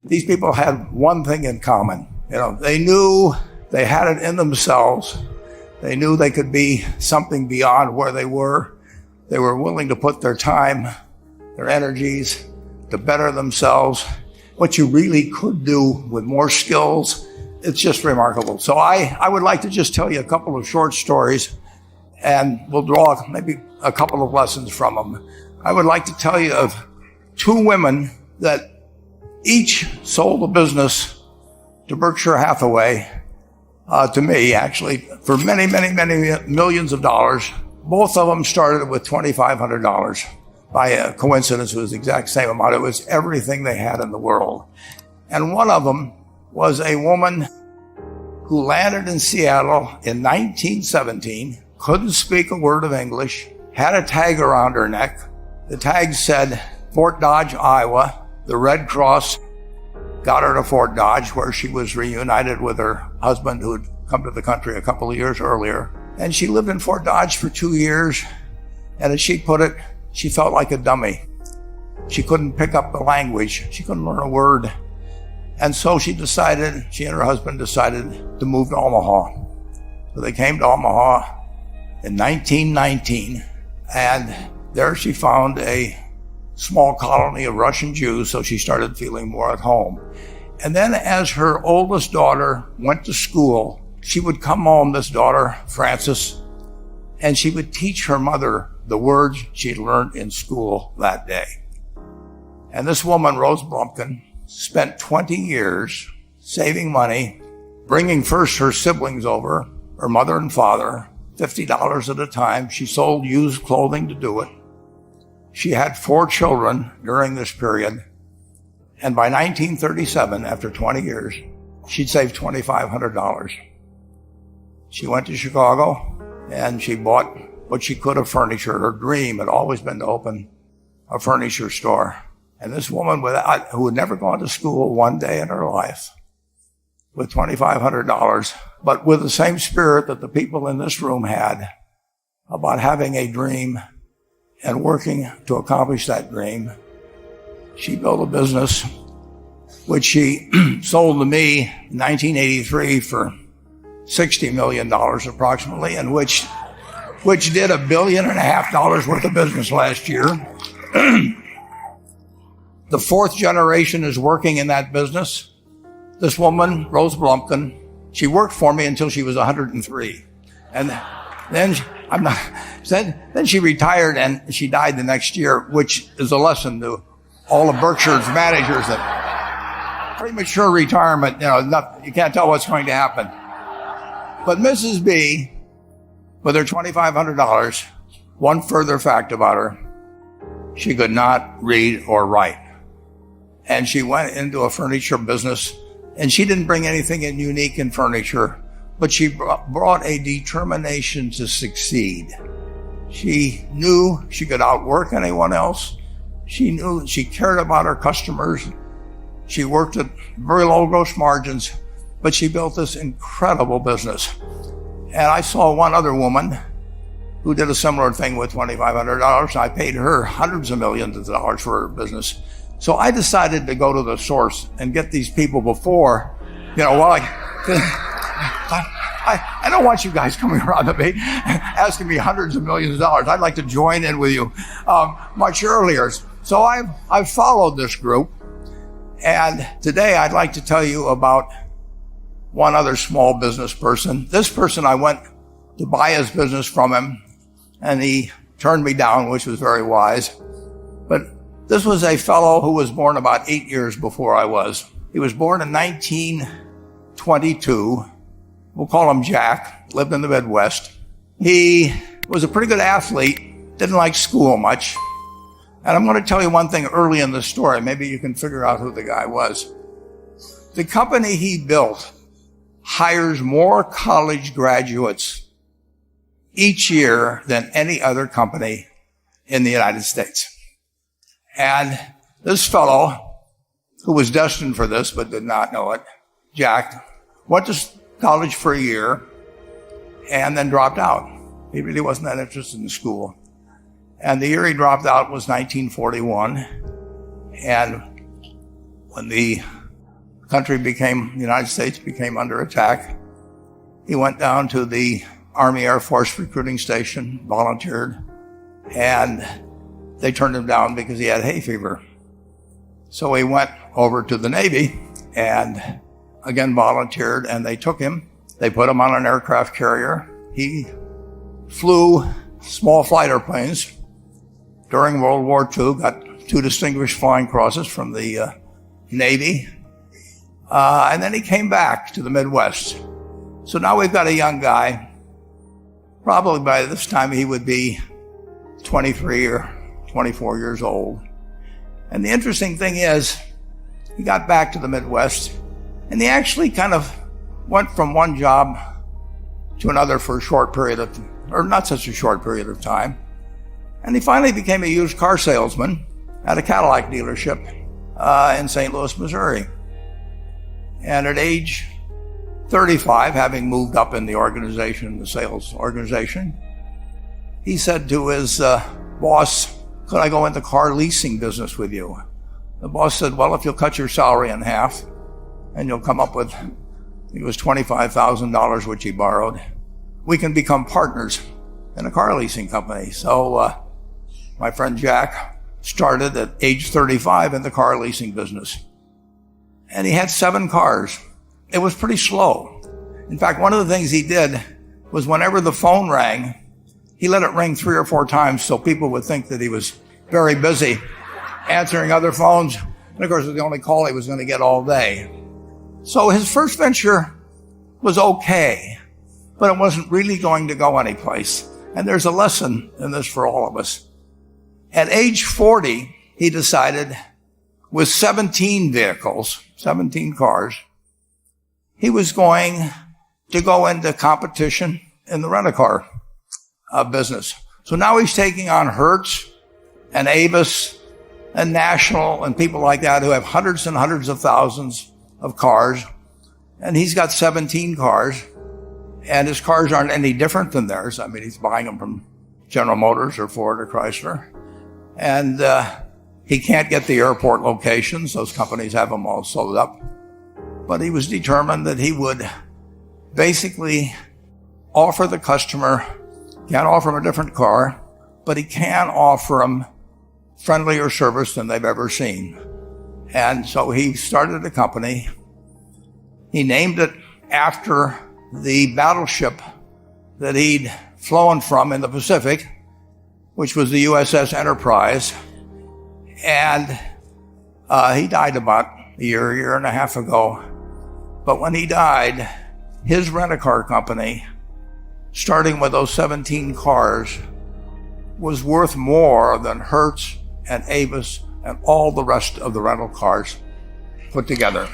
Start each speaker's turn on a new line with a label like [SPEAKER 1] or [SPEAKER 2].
[SPEAKER 1] These people had one thing in common. They knew they had it in themselves. They knew they could be something beyond where they were. They were willing to put their time, their energies to better themselves. What you really could do with more skills, it's just remarkable. So I would like to just tell you a couple of short stories, and we'll draw maybe a couple of lessons from them. I would like to tell you of two women that each sold a business to Berkshire Hathaway, to me actually, for many, many, many millions of dollars. Both of them started with $2,500. By a coincidence, it was the exact same amount. It was everything they had in the world. And one of them was a woman who landed in Seattle in 1917, couldn't speak a word of English, had a tag around her neck. The tag said Fort Dodge, Iowa. The Red Cross got her to Fort Dodge, where she was reunited with her husband who had come to the country a couple of years earlier. And she lived in Fort Dodge for 2 years. And as she put it, she felt like a dummy. She couldn't pick up the language. She couldn't learn a word. And so she and her husband decided to move to Omaha. So they came to Omaha in 1919, and there she found a small colony of Russian Jews, so she started feeling more at home. And then as her oldest daughter went to school, she would come home, this daughter, Frances, and she would teach her mother the words she'd learned in school that day. And this woman, Rose Blumpkin, spent 20 years saving money, bringing first her siblings over, her mother and father, $50 at a time. She sold used clothing to do it. She had 4 children during this period. And by 1937, after 20 years, she'd saved $2,500. She went to Chicago and she bought what she could of furniture. Her dream had always been to open a furniture store. And this woman who had never gone to school one day in her life, with $2,500, but with the same spirit that the people in this room had about having a dream and working to accomplish that dream, she built a business which she sold to me in 1983 for $60 million approximately, and which did $1.5 billion worth of business last year. The 4th generation is working in that business. This woman, Rose Blumpkin, she worked for me until she was 103. And then she retired and she died the next year, which is a lesson to all of Berkshire's managers that premature retirement, you can't tell what's going to happen. But Mrs. B, with her $2,500, one further fact about her, she could not read or write. And she went into a furniture business, and she didn't bring anything unique in furniture, but she brought a determination to succeed. She knew she could outwork anyone else. She knew she cared about her customers. She worked at very low gross margins, but she built this incredible business. And I saw one other woman who did a similar thing with $2,500. I paid her hundreds of millions of dollars for her business. So I decided to go to the source and get these people before, I don't want you guys coming around to me asking me hundreds of millions of dollars. I'd like to join in with you much earlier. So I've followed this group, and today I'd like to tell you about one other small business person. This person, I went to buy his business from him, and he turned me down, which was very wise. But this was a fellow who was born about 8 years before I was. He was born in 1922. We'll call him Jack, lived in the Midwest. He was a pretty good athlete, didn't like school much. And I'm going to tell you one thing early in the story. Maybe you can figure out who the guy was. The company he built hires more college graduates each year than any other company in the United States. And this fellow, who was destined for this but did not know it, Jack, went to college for a year and then dropped out. He really wasn't that interested in school. And the year he dropped out was 1941. And when the the United States became under attack. He went down to the Army Air Force recruiting station, volunteered, and they turned him down because he had hay fever. So he went over to the Navy and again volunteered, and they took him. They put him on an aircraft carrier. He flew small flight airplanes during World War II, got 2 distinguished flying crosses from the Navy, and then he came back to the Midwest. So now we've got a young guy. Probably by this time he would be 23 or 24 years old. And the interesting thing is, he got back to the Midwest, and he actually kind of went from one job to another for a short period of, or not such a short period of time. And he finally became a used car salesman at a Cadillac dealership in St. Louis, Missouri. And at age 35, having moved up in the organization, the sales organization, he said to his boss, "Could I go into car leasing business with you?" The boss said, "Well, if you'll cut your salary in half and you'll come up with," it was $25,000, which he borrowed, "we can become partners in a car leasing company." So my friend Jack started at age 35 in the car leasing business. And he had 7 cars. It was pretty slow. In fact, one of the things he did was whenever the phone rang, he let it ring 3 or 4 times so people would think that he was very busy answering other phones. And of course, it was the only call he was going to get all day. So his first venture was okay, but it wasn't really going to go anyplace. And there's a lesson in this for all of us. At age 40, he decided, with 17 vehicles, 17 cars, he was going to go into competition in the rent-a-car business. So now he's taking on Hertz and Avis and National and people like that who have hundreds and hundreds of thousands of cars. And he's got 17 cars, and his cars aren't any different than theirs. I mean, he's buying them from General Motors or Ford or Chrysler. And he can't get the airport locations. Those companies have them all sold up. But he was determined that he would basically offer the customer, can't offer him a different car, but he can offer them friendlier service than they've ever seen. And so he started a company. He named it after the battleship that he'd flown from in the Pacific, which was the USS Enterprise. And he died about a year and a half ago. But when he died, his rent-a-car company, starting with those 17 cars, was worth more than Hertz and Avis and all the rest of the rental cars put together.